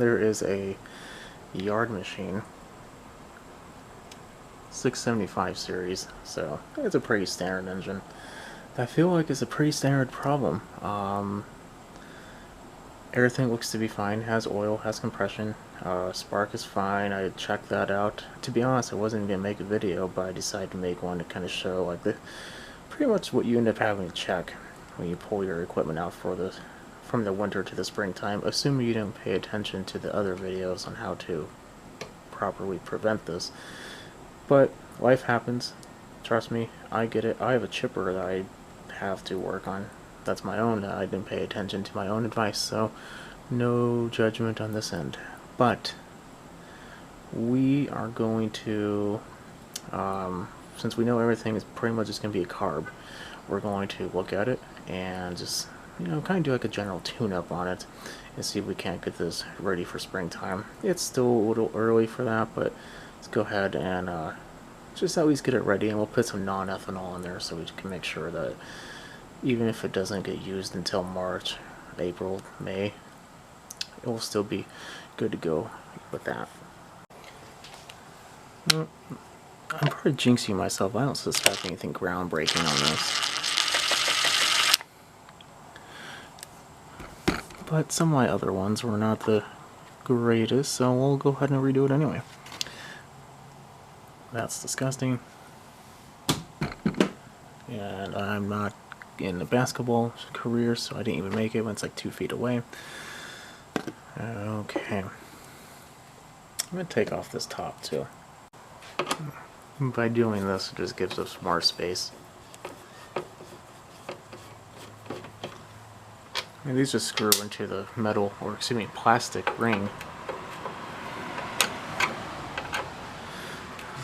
there is a yard machine, 675 series, so it's a pretty standard engine. I feel like it's a pretty standard problem. Everything looks to be fine, has oil, has compression, spark is fine, I checked that out. To be honest, I wasn't going to make a video, but I decided to make one to kind of show like pretty much what you end up having to check when you pull your equipment out from the winter to the springtime, assuming you didn't pay attention to the other videos on how to properly prevent this. But life happens, trust me, I get it. I have a chipper that I have to work on. That's my own. I didn't pay attention to my own advice, so no judgment on this end. But we are going to, since we know everything is pretty much just going to be a carb, we're going to look at it and just, kind of do like a general tune-up on it and see if we can't get this ready for springtime. It's still a little early for that, but let's go ahead and just at least get it ready, and we'll put some non-ethanol in there so we can make sure that even if it doesn't get used until March, April, May, it will still be good to go with that. I'm probably jinxing myself. I don't suspect anything groundbreaking on this. But some of my other ones were not the greatest, so we'll go ahead and redo it anyway. That's disgusting. And I'm not in the basketball career, so I didn't even make it when it's like 2 feet away. Okay. I'm going to take off this top too. By doing this, it just gives us more space. And these just screw into the metal, or excuse me, plastic ring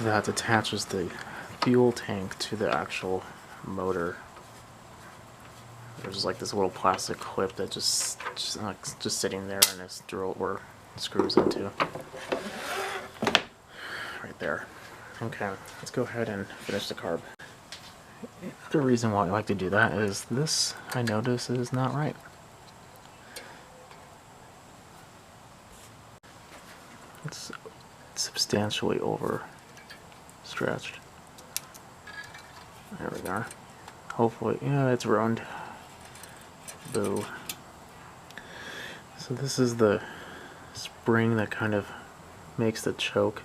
that attaches the fuel tank to the actual motor. There's like this little plastic clip that just sitting there, and it's drill or screws into right there. Okay, let's go ahead and finish the carb. The reason why I like to do that is this, I notice, is not right. It's substantially overstretched. There we go. Hopefully, yeah, it's round. Boo. So this is the spring that kind of makes the choke.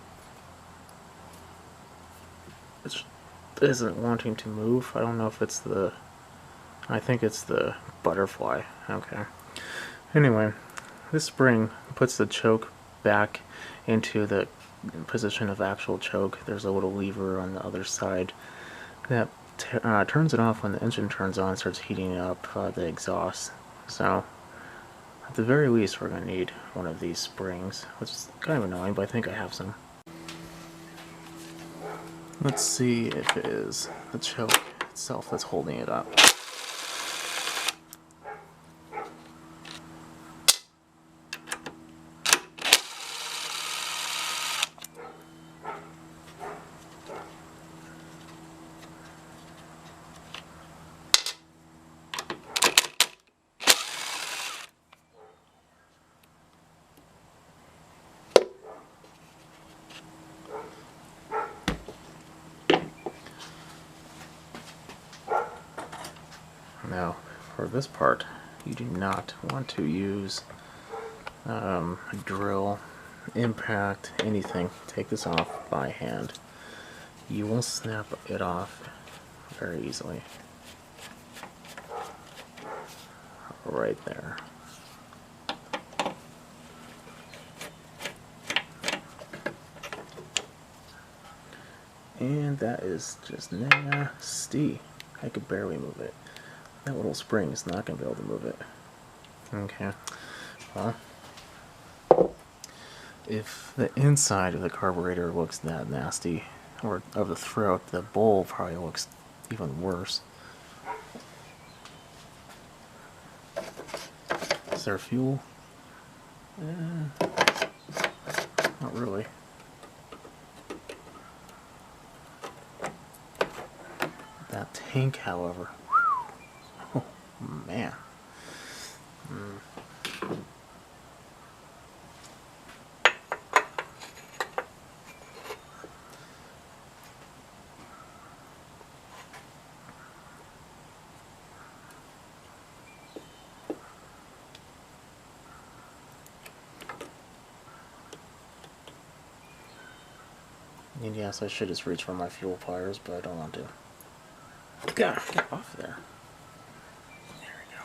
It isn't wanting to move. I don't know if it's I think it's the butterfly. Okay. Anyway, this spring puts the choke back into the position of actual choke. There's a little lever on the other side that turns it off when the engine turns on and starts heating up the exhaust. So at the very least, we're going to need one of these springs, which is kind of annoying, but I think I have some. Let's see if it is the choke itself that's holding it up. Now, for this part, you do not want to use a drill, impact, anything. Take this off by hand. You will snap it off very easily. Right there. And that is just nasty. I could barely move it. That little spring is not going to be able to move it. Okay. Well, if the inside of the carburetor looks that nasty, or of the throat, the bowl probably looks even worse. Is there fuel? Not really. That tank, however, oh man. And yes, I should just reach for my fuel pliers, but I don't want to. God, get off there. There we go.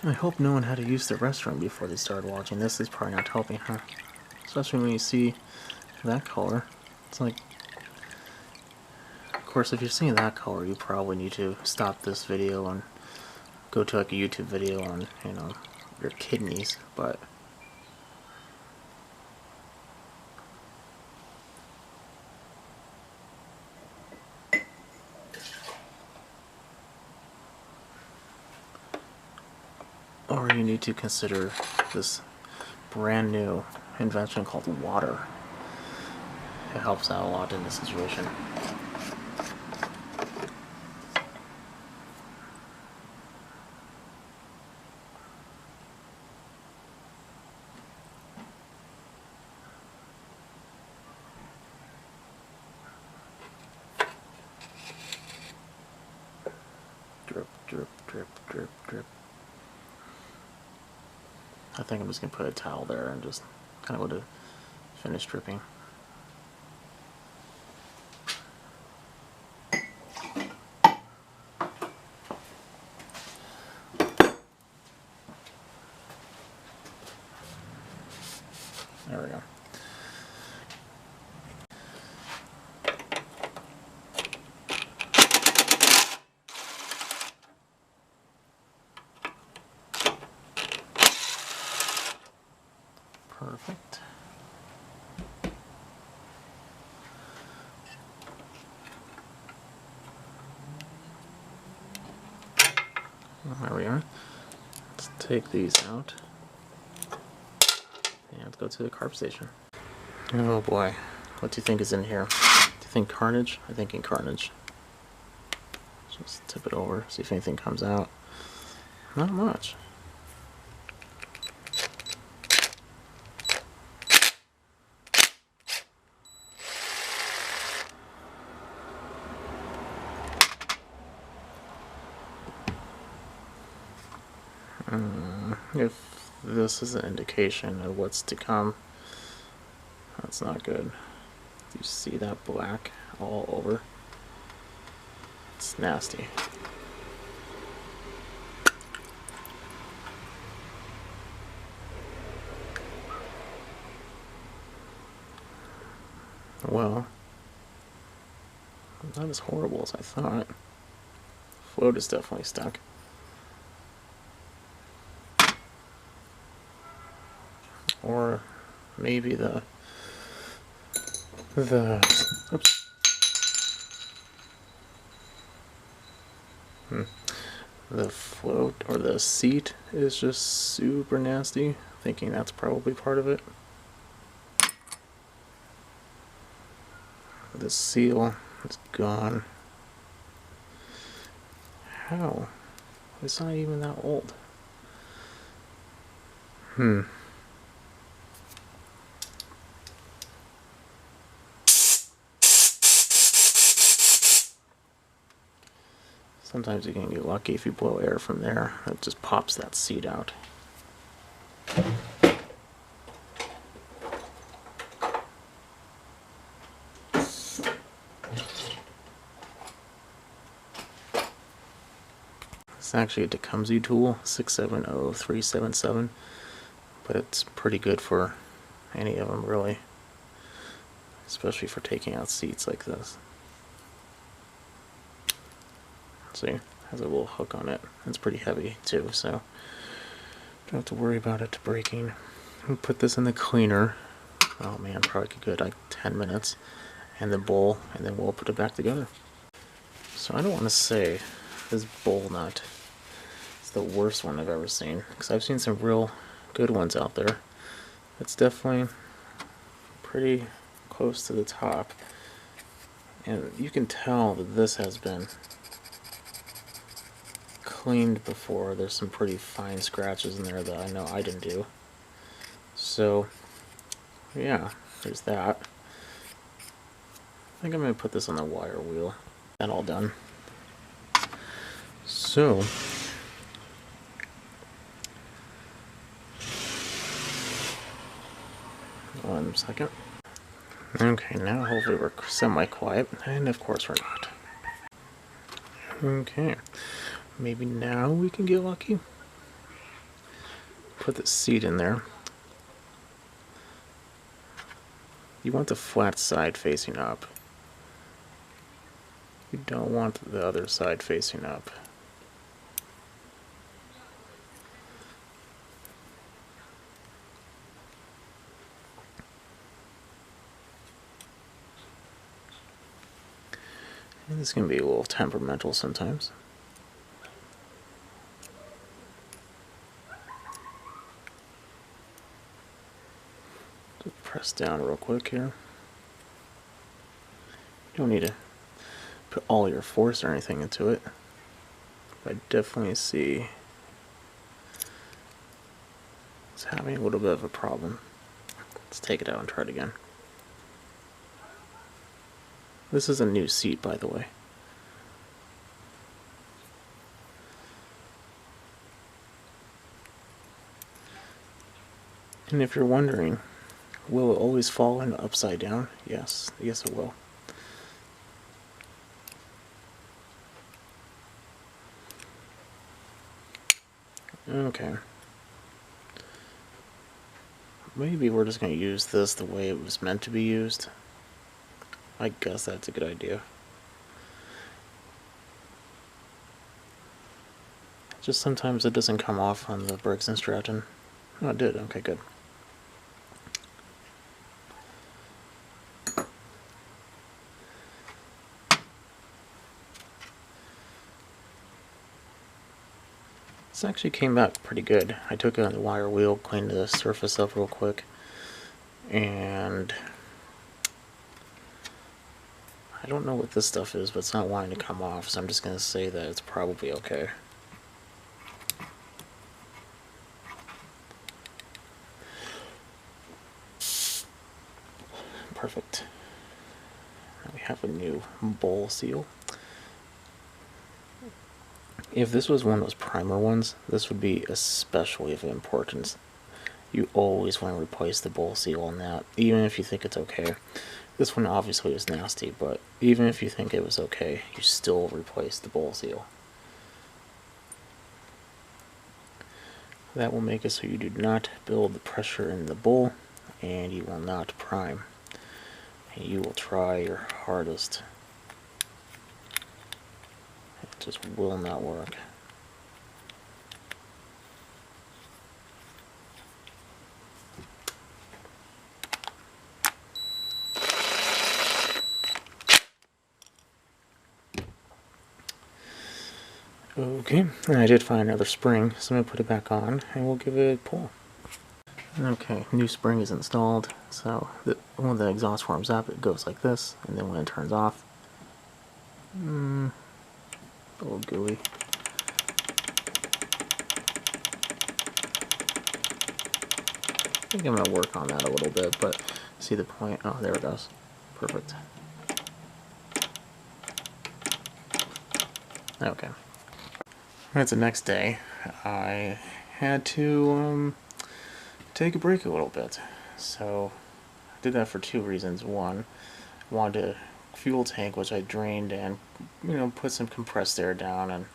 I hope no one had to use the restroom before they started watching this. Is probably not helping, huh? Especially when you see that color. It's like, of course, if you're seeing that color, you probably need to stop this video and go to like a YouTube video on, you know, your kidneys, but or you need to consider this brand new invention called water. It helps out a lot in this situation. Drip, drip, drip, drip, drip. I think I'm just going to put a towel there and just kind of let it finish dripping. There we go. Perfect. There we are. Let's take these out and go to the carb station. Oh boy, what do you think is in here? Do you think carnage? I'm thinking carnage. Just tip it over, see if anything comes out. Not much. If this is an indication of what's to come, that's not good. You see that black all over? It's nasty. Well, not as horrible as I thought. Float is definitely stuck. Or maybe the oops. The float or the seat is just super nasty. Thinking that's probably part of it. The seal is gone. How? It's not even that old. Sometimes you can get lucky if you blow air from there. It just pops that seat out. It's actually a Tecumseh tool, 670377, but it's pretty good for any of them really, especially for taking out seats like this. See, it has a little hook on it. It's pretty heavy too, so don't have to worry about it breaking. We'll put this in the cleaner. Oh man, probably a good like 10 minutes, and the bowl, and then we'll put it back together. So I don't want to say this bowl nut is the worst one I've ever seen, because I've seen some real good ones out there. It's definitely pretty close to the top, and you can tell that this has been cleaned before. There's some pretty fine scratches in there that I know I didn't do. So, yeah, there's that. I think I'm going to put this on the wire wheel. That all done. So, one second. Okay, now hopefully we're semi-quiet, and of course we're not. Okay, maybe now we can get lucky. Put the seat in there. You want the flat side facing up. You don't want the other side facing up. And this can be a little temperamental sometimes. Just press down real quick here. You don't need to put all your force or anything into it. But I definitely see it's having a little bit of a problem. Let's take it out and try it again. This is a new seat, by the way. And if you're wondering, will it always fall in upside down? Yes, yes it will. Okay. Maybe we're just going to use this the way it was meant to be used. I guess that's a good idea. Just sometimes it doesn't come off on the Briggs & Stratton. Oh, it did. Okay, good. This actually came out pretty good. I took it on the wire wheel, cleaned the surface up real quick, and I don't know what this stuff is, but it's not wanting to come off, so I'm just going to say that it's probably okay. Perfect. Now we have a new bowl seal. If this was one of those primer ones, this would be especially of importance. You always want to replace the bowl seal on that, even if you think it's okay. This one obviously is nasty, but even if you think it was okay, you still replace the bowl seal. That will make it so you do not build the pressure in the bowl, and you will not prime. And you will try your hardest. It just will not work. Okay, and I did find another spring, so I'm going to put it back on, and we'll give it a pull. Okay, new spring is installed, so when the exhaust warms up, it goes like this, and then when it turns off, a little gooey. I think I'm going to work on that a little bit, but see the point? Oh, there it goes. Perfect. Okay. It's the next day. I had to take a break a little bit. So I did that for two reasons. One, I wanted a fuel tank, which I drained and put some compressed air down and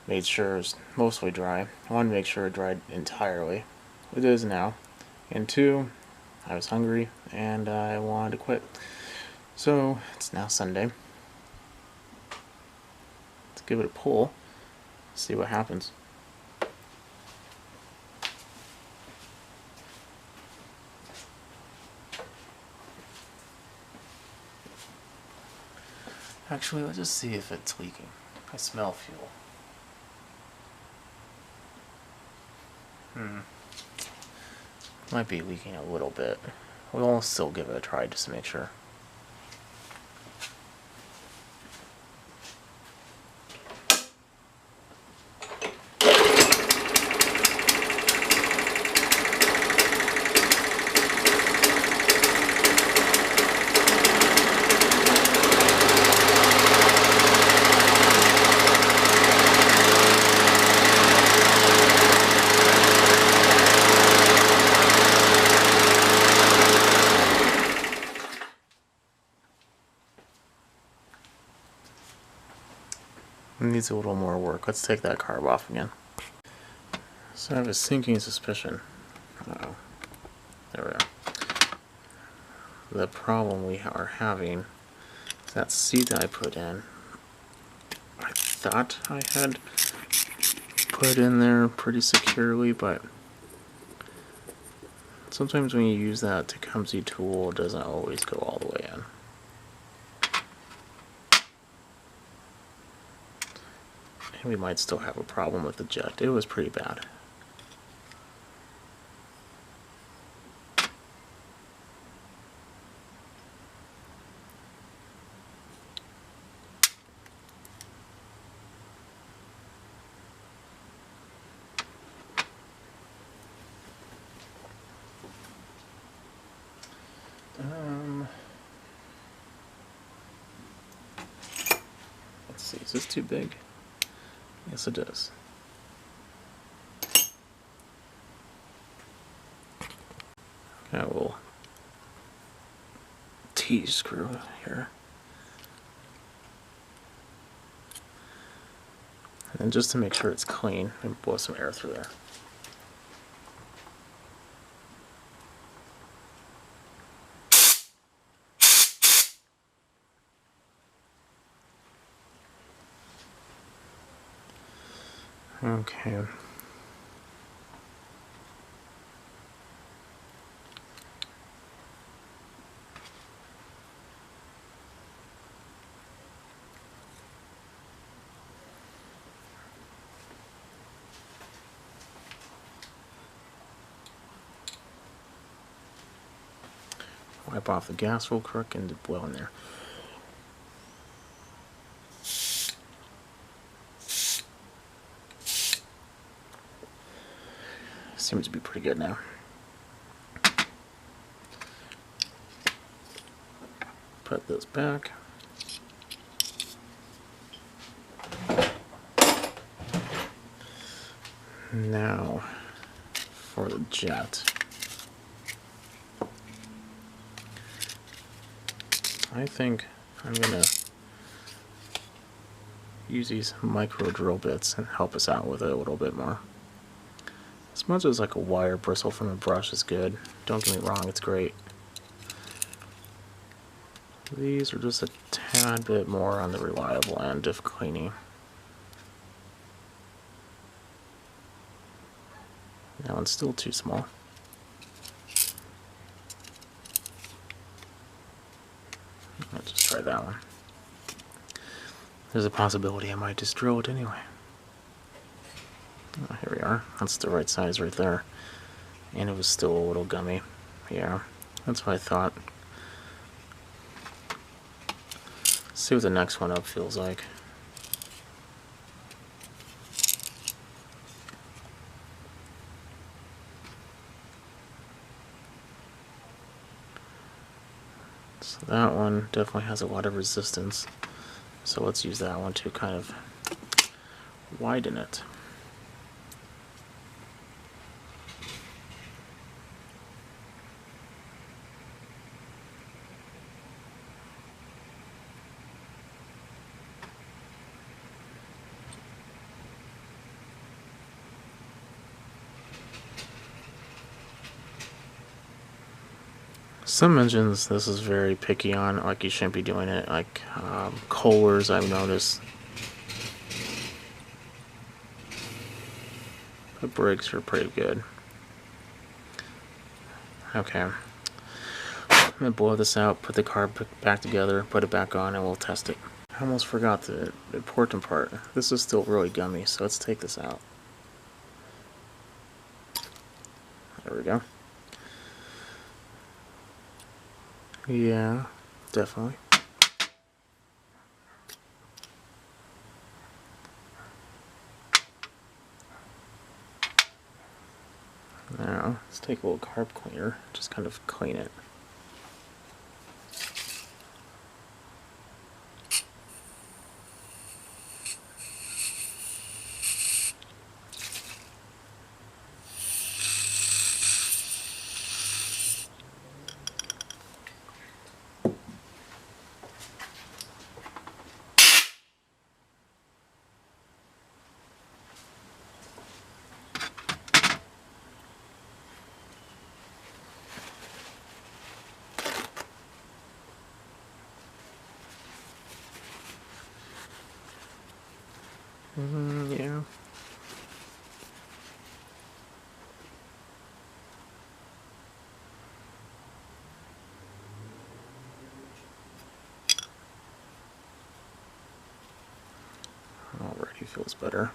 made sure it was mostly dry. I wanted to make sure it dried entirely. It is now. And two, I was hungry and I wanted to quit. So it's now Sunday. Let's give it a pull. See what happens. Actually, let's just see if it's leaking. I smell fuel. Might be leaking a little bit. We'll still give it a try just to make sure. needs a little more work. Let's take that carb off again. So I have a sinking suspicion. Uh-oh. There we are. The problem we are having is that seat that I put in. I thought I had put in there pretty securely, but sometimes when you use that Tecumseh tool, it doesn't always go all the way in. And we might still have a problem with the jet. It was pretty bad. Let's see, is this too big? Yes, it is. Got a little T-screw here. And just to make sure it's clean, and blow some air through there. Okay. Wipe off the gas real quick and blow in there. Seems to be pretty good now. Put this back. Now for the jet. I think I'm gonna use these micro drill bits and help us out with it a little bit more. As much as like a wire bristle from a brush is good, don't get me wrong, it's great. These are just a tad bit more on the reliable end of cleaning. That one's still too small. Let's just try that one. There's a possibility I might just drill it anyway. Oh, here we are. That's the right size right there. And it was still a little gummy. Yeah, that's what I thought. Let's see what the next one up feels like. So that one definitely has a lot of resistance. So let's use that one to kind of widen it. Some engines this is very picky on, like you shouldn't be doing it, like Kohlers I've noticed. The brakes are pretty good. Okay. I'm going to blow this out, put the carb back together, put it back on, and we'll test it. I almost forgot the important part. This is still really gummy, so let's take this out. There we go. Yeah, definitely. Now, let's take a little carb cleaner, just kind of clean it. Yeah. Already feels better.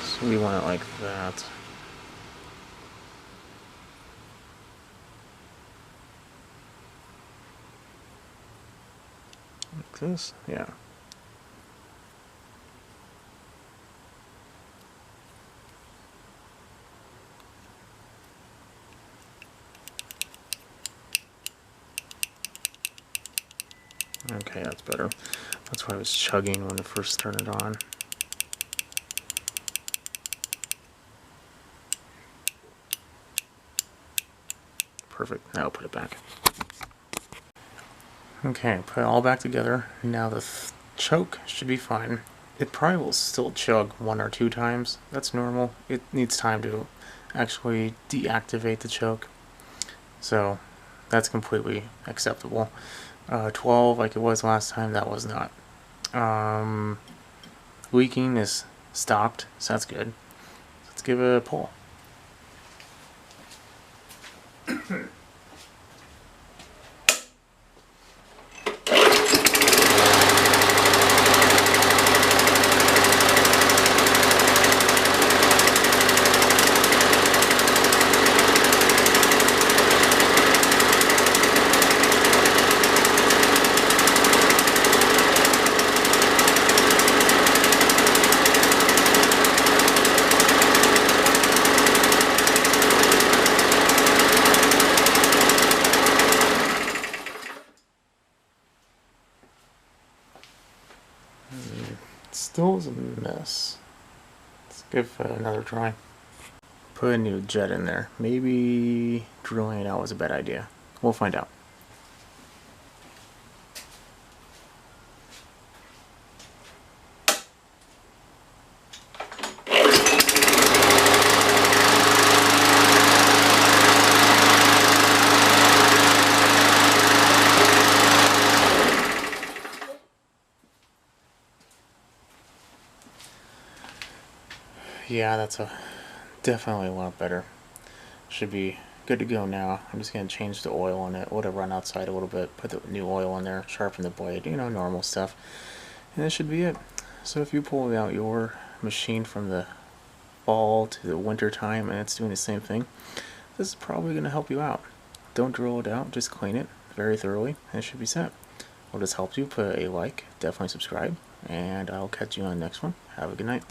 So we want it like that. Like this? Yeah. Okay, that's better. That's why I was chugging when it first turned on. Perfect. Now I'll put it back. Okay, put it all back together. Now the choke should be fine. It probably will still chug 1 or 2 times. That's normal. It needs time to actually deactivate the choke. So that's completely acceptable. 12 like it was last time, that was not. Leaking is stopped, so that's good. Let's give it a pull. Still is a mess. Let's give it another try. Put a new jet in there. Maybe drilling it out was a bad idea. We'll find out. Yeah, that's definitely a lot better. Should be good to go now. I'm just going to change the oil on it. Would have run outside a little bit, put the new oil in there, sharpen the blade, you know, normal stuff. And that should be it. So if you pull out your machine from the fall to the winter time and it's doing the same thing, this is probably going to help you out. Don't drill it out, just clean it very thoroughly and it should be set. Well, this helped you, put a like, definitely subscribe, and I'll catch you on the next one. Have a good night.